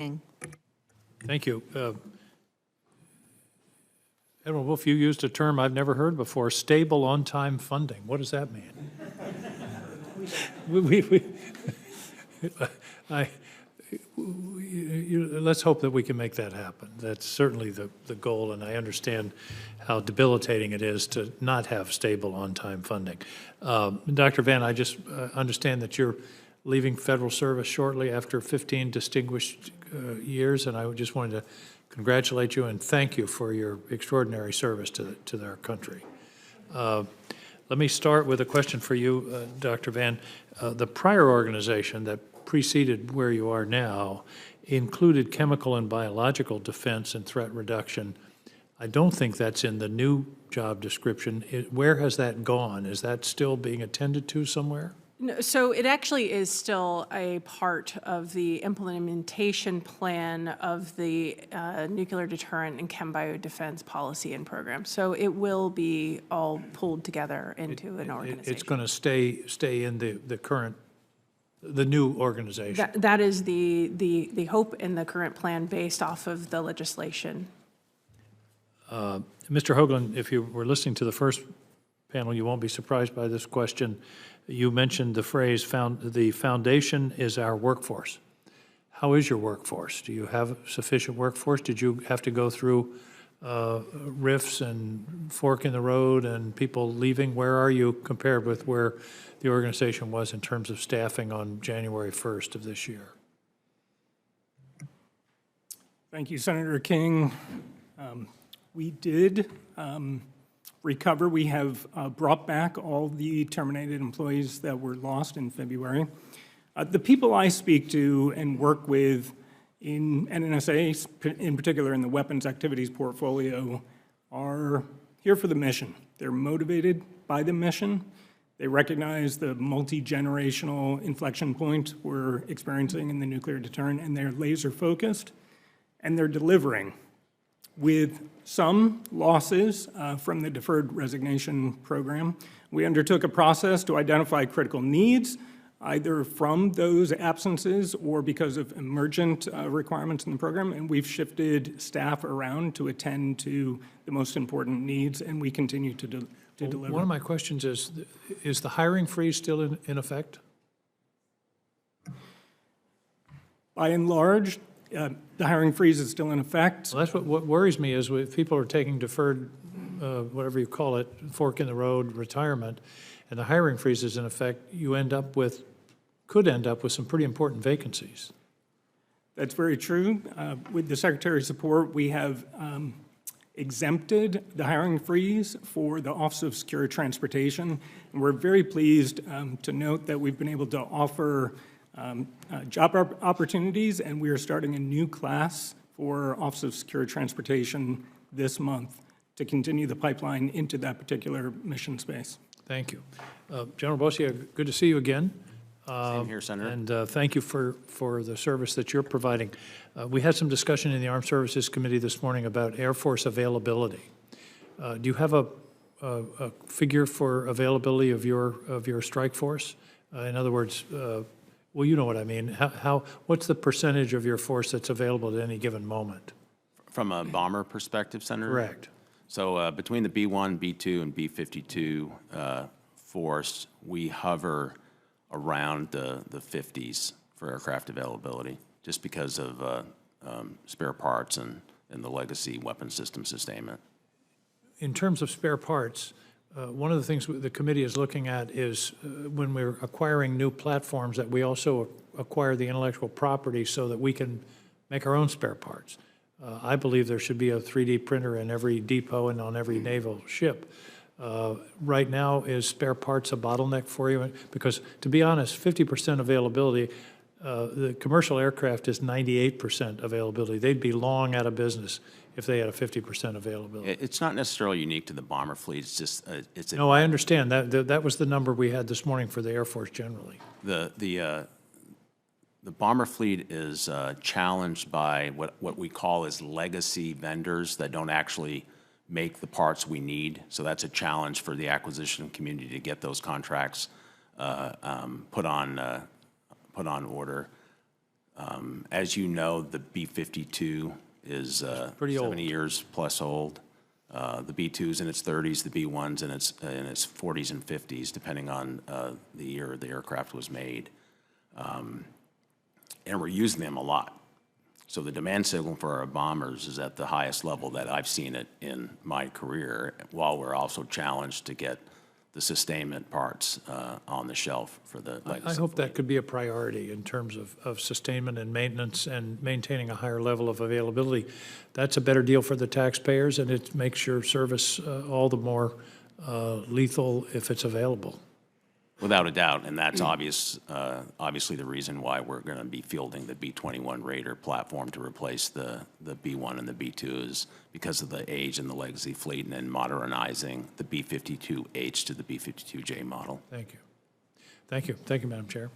King. Thank you. Admiral Wolf, you used a term I've never heard before, stable on-time funding. What does that mean? Let's hope that we can make that happen. That's certainly the goal, and I understand how debilitating it is to not have stable on-time funding. Dr. Van, I just understand that you're leaving federal service shortly after 15 distinguished years, and I just wanted to congratulate you and thank you for your extraordinary service to our country. Let me start with a question for you, Dr. Van. The prior organization that preceded where you are now included chemical and biological defense and threat reduction. I don't think that's in the new job description. Where has that gone? Is that still being attended to somewhere? No, so it actually is still a part of the implementation plan of the nuclear deterrent and chem bio defense policy and program. So it will be all pulled together into an organization. It's going to stay in the new organization. That is the hope in the current plan based off of the legislation. Mr. Hoagland, if you were listening to the first panel, you won't be surprised by this question. You mentioned the phrase, the foundation is our workforce. How is your workforce? Do you have sufficient workforce? Did you have to go through rifts and fork in the road and people leaving? Where are you compared with where the organization was in terms of staffing on January 1st of this year? Thank you, Senator King. We did recover. We have brought back all the terminated employees that were lost in February. The people I speak to and work with in NNSA, in particular in the weapons activities portfolio, are here for the mission. They're motivated by the mission. They recognize the multi-generational inflection point we're experiencing in the nuclear deterrent, and they're laser focused, and they're delivering with some losses from the deferred resignation program. We undertook a process to identify critical needs, either from those absences or because of emergent requirements in the program, and we've shifted staff around to attend to the most important needs, and we continue to deliver. One of my questions is the hiring freeze still in effect? By and large, the hiring freeze is still in effect. Well, that's what worries me is if people are taking deferred, whatever you call it, fork in the road retirement, and the hiring freeze is in effect, you could end up with some pretty important vacancies. That's very true. With the Secretary's support, we have exempted the hiring freeze for the Office of Secure Transportation, and we're very pleased to note that we've been able to offer job opportunities, and we are starting a new class for Office of Secure Transportation this month to continue the pipeline into that particular mission space. Thank you. General Bosia, good to see you again. Same here, Senator. And thank you for the service that you're providing. We had some discussion in the Armed Services Committee this morning about Air Force availability. Do you have a figure for availability of your strike force? In other words, well, you know what I mean. What's the percentage of your force that's available at any given moment? From a bomber perspective, Senator? Correct. So between the B-1, B-2, and B-52 force, we hover around the 50s for aircraft availability, just because of spare parts and the legacy weapon system sustainment. In terms of spare parts, one of the things the committee is looking at is when we're acquiring new platforms that we also acquire the intellectual property so that we can make our own spare parts. I believe there should be a 3D printer in every depot and on every naval ship. Right now, is spare parts a bottleneck for you? Because to be honest, 50% availability, the commercial aircraft is 98% availability. They'd be long out of business if they had a 50% availability. It's not necessarily unique to the bomber fleet. It's just No, I understand that was the number we had this morning for the Air Force generally. The bomber fleet is challenged by what we call as legacy vendors that don't actually make the parts we need. So that's a challenge for the acquisition community to get those contracts put on order. As you know, the B-52 is pretty old. 70 years plus old. The B-2's in its 30s, the B-1's in its 40s and 50s, depending on the year the aircraft was made. And we're using them a lot. So the demand signal for our bombers is at the highest level that I've seen it in my career, while we're also challenged to get the sustainment parts on the shelf for the legacy I hope that fleet. could be a priority in terms of sustainment and maintenance and maintaining a higher level of availability. That's a better deal for the taxpayers, and it makes your service all the more lethal if it's available. Without a doubt, and that's obviously the reason why we're going to be fielding the B-21 Raider platform to replace the B-1 and the B-2 is because of the age and the legacy fleet, and then modernizing the B-52H to the B-52J model. Thank you. Thank you. Thank you, Madam Chair.